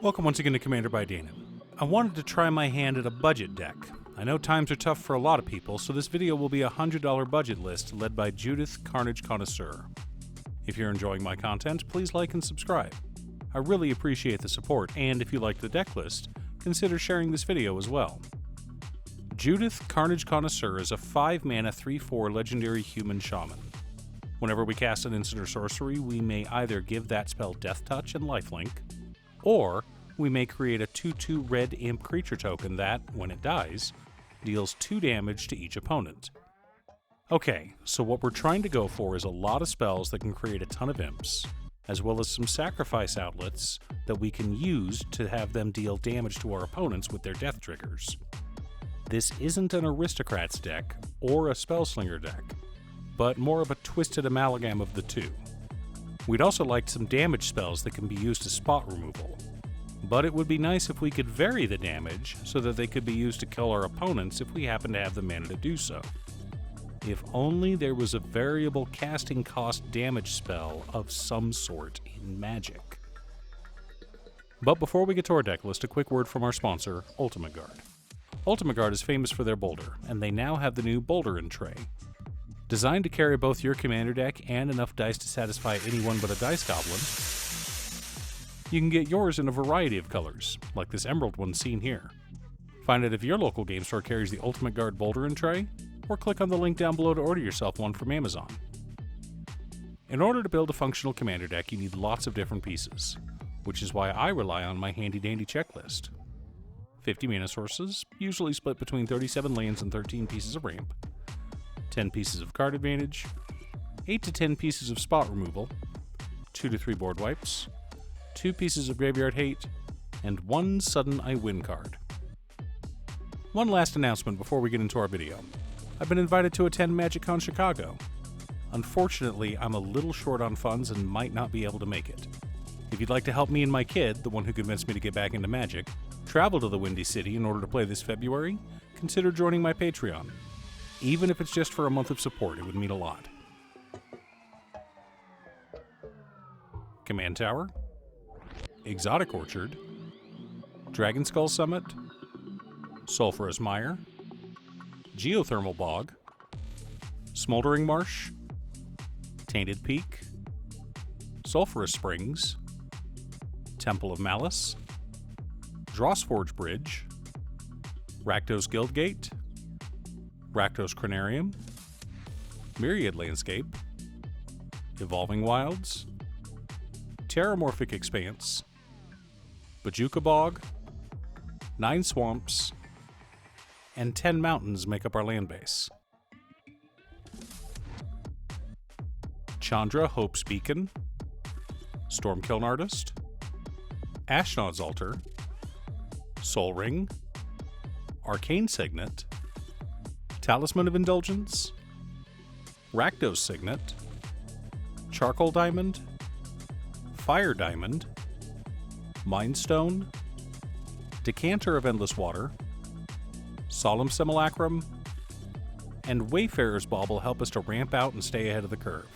Welcome once again to Commander by Danon. I wanted to try my hand at a budget deck. I know times are tough for a lot of people, so this video will be a $100 budget list led by Judith, Carnage, Connoisseur. If you're enjoying my content, please like and subscribe. I really appreciate the support, and if you like the deck list, consider sharing this video as well. Judith, Carnage, Connoisseur is a 5-mana 3/4 legendary human shaman. Whenever we cast an instant or sorcery, we may either give that spell Death Touch and Lifelink, or we may create a 2/2 red imp creature token that, when it dies, deals 2 damage to each opponent. Okay, so what we're trying to go for is a lot of spells that can create a ton of imps, as well as some sacrifice outlets that we can use to have them deal damage to our opponents with their death triggers. This isn't an aristocrats deck or a spellslinger deck, but more of a twisted amalgam of the two. We'd also like some damage spells that can be used as spot removal, but it would be nice if we could vary the damage so that they could be used to kill our opponents if we happen to have the mana to do so. If only there was a variable casting cost damage spell of some sort in Magic. But before we get to our deck list, a quick word from our sponsor, Ultimate Guard. Ultimate Guard is famous for their boulder, and they now have the new Boulder in Tray. Designed to carry both your commander deck and enough dice to satisfy anyone but a dice goblin, you can get yours in a variety of colors, like this emerald one seen here. Find out if your local game store carries the Ultimate Guard Boulder in Tray, or click on the link down below to order yourself one from Amazon. In order to build a functional commander deck, you need lots of different pieces, which is why I rely on my handy-dandy checklist. 50 mana sources, usually split between 37 lands and 13 pieces of ramp, 10 pieces of card advantage, 8 to 10 pieces of spot removal, 2 to 3 board wipes, 2 pieces of graveyard hate, and 1 sudden I win card. One last announcement before we get into our video. I've been invited to attend MagicCon Chicago. Unfortunately, I'm a little short on funds and might not be able to make it. If you'd like to help me and my kid, the one who convinced me to get back into Magic, travel to the Windy City in order to play this February, consider joining my Patreon. Even if it's just for a month of support, it would mean a lot. Command Tower, Exotic Orchard, Dragon Skull Summit, Sulphurous Mire, Geothermal Bog, Smoldering Marsh, Tainted Peak, Sulphurous Springs, Temple of Malice, Drossforge Bridge, Rakdos Guildgate, Rakdos Cranarium, Myriad Landscape, Evolving Wilds, Terramorphic Expanse, Bajuka Bog, 9 Swamps, and 10 mountains make up our land base. Chandra Hope's Beacon, Stormkiln Artist, Ashnod's Altar, Soul Ring, Arcane Signet, Talisman of Indulgence, Rakdos Signet, Charcoal Diamond, Fire Diamond, Mind Stone, Decanter of Endless Water, Solemn Simulacrum, and Wayfarer's Bauble help us to ramp out and stay ahead of the curve.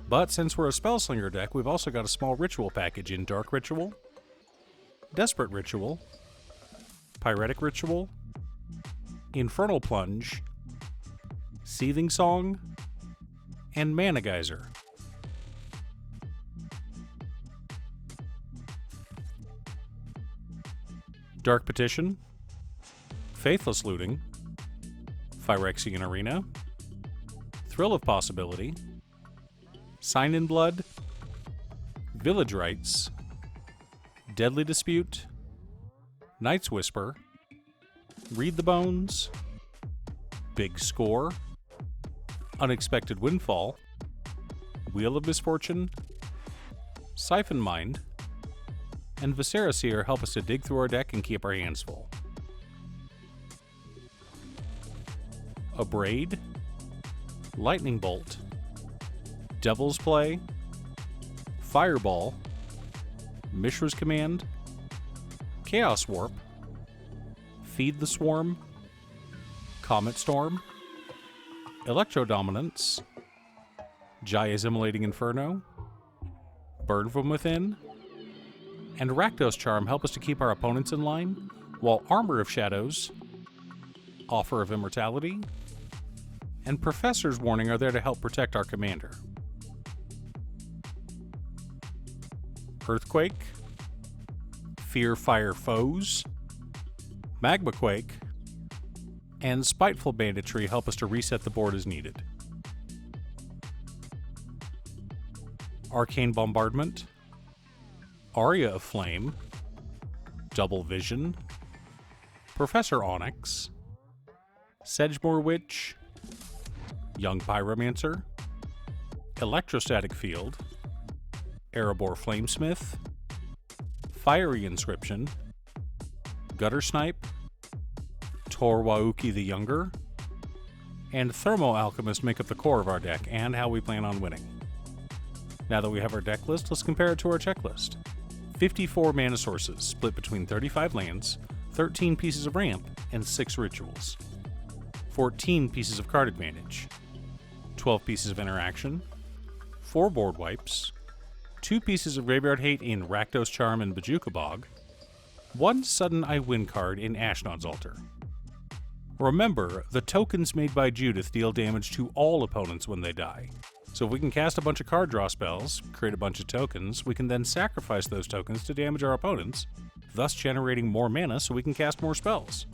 But since we're a Spellslinger deck, we've also got a small ritual package in Dark Ritual, Desperate Ritual, Pyretic Ritual, Infernal Plunge, Seething Song, and Mana Geyser. Dark Petition, Faithless Looting, Phyrexian Arena, Thrill of Possibility, Sign in Blood, Village Rites, Deadly Dispute, Night's Whisper, Read the Bones, Big Score, Unexpected Windfall, Wheel of Misfortune, Siphon Mind, and Viscera Seer help us to dig through our deck and keep our hands full. Abrade, Lightning Bolt, Devil's Play, Fireball, Mishra's Command, Chaos Warp, Feed the Swarm, Comet Storm, Electro-Dominance, Jaya's Immolating Inferno, Burn from Within, and Rakdos Charm help us to keep our opponents in line, while Armor of Shadows, Offer of Immortality, and Professor's Warning are there to help protect our commander. Earthquake, Fear Fire Foes, Magmaquake, and Spiteful Banditry help us to reset the board as needed. Arcane Bombardment, Aria of Flame, Double Vision, Professor Onyx, Sedgemoor Witch, Young Pyromancer, Electrostatic Field, Erebor Flamesmith, Fiery Inscription, Gutter Snipe, Tor Wauki the Younger, and Thermo Alchemist make up the core of our deck and how we plan on winning. Now that we have our deck list, let's compare it to our checklist. 54 mana sources, split between 35 lands, 13 pieces of ramp, and 6 rituals. 14 pieces of card advantage, 12 pieces of interaction, 4 board wipes, 2 pieces of graveyard hate in Rakdos Charm and Bojuka Bog, 1 sudden I win card in Ashnod's Altar. Remember, the tokens made by Judith deal damage to all opponents when they die. So if we can cast a bunch of card draw spells, create a bunch of tokens, we can then sacrifice those tokens to damage our opponents, thus generating more mana so we can cast more spells.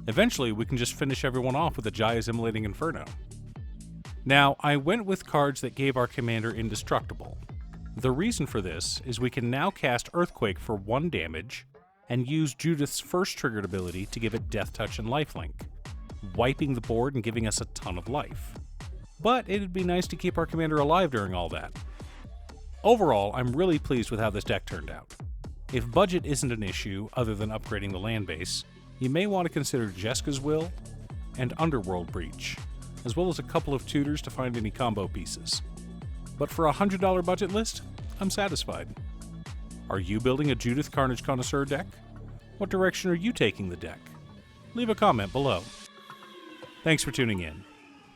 Eventually, we can just finish everyone off with a Jaya's Immolating Inferno. Now, I went with cards that gave our commander indestructible. The reason for this is we can now cast Earthquake for 1 damage, and use Judith's first triggered ability to give it Death Touch and Lifelink, wiping the board and giving us a ton of life. But it'd be nice to keep our commander alive during all that. Overall, I'm really pleased with how this deck turned out. If budget isn't an issue other than upgrading the land base, you may want to consider Jeska's Will and Underworld Breach, as well as a couple of tutors to find any combo pieces. But for a $100 budget list, I'm satisfied. Are you building a Judith Carnage Connoisseur deck? What direction are you taking the deck? Leave a comment below. Thanks for tuning in.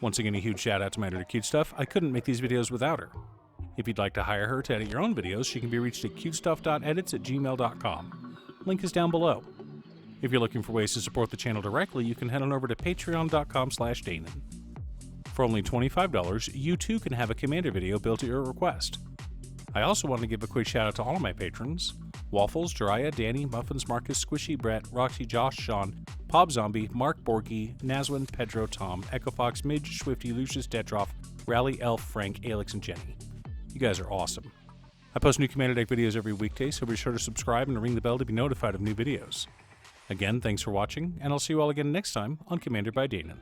Once again, a huge shout out to my editor Cute Stuff. I couldn't make these videos without her. If you'd like to hire her to edit your own videos, she can be reached at cutestuff.edits@gmail.com. Link is down below. If you're looking for ways to support the channel directly, you can head on over to patreon.com/Danon. For only $25, you too can have a commander video built at your request. I also want to give a quick shout out to all of my patrons: Waffles, Jiraiya, Danny, Muffins, Marcus, Squishy, Brett, Roxy, Josh, Sean, Pob Zombie, Mark Borgie, Nazwin, Pedro, Tom, Echo Fox, Midge, Swifty, Lucius, Detroff, Rally, Elf, Frank, Alex, and Jenny. You guys are awesome. I post new Commander Deck videos every weekday, so be sure to subscribe and ring the bell to be notified of new videos. Again, thanks for watching, and I'll see you all again next time on Commander by Danon.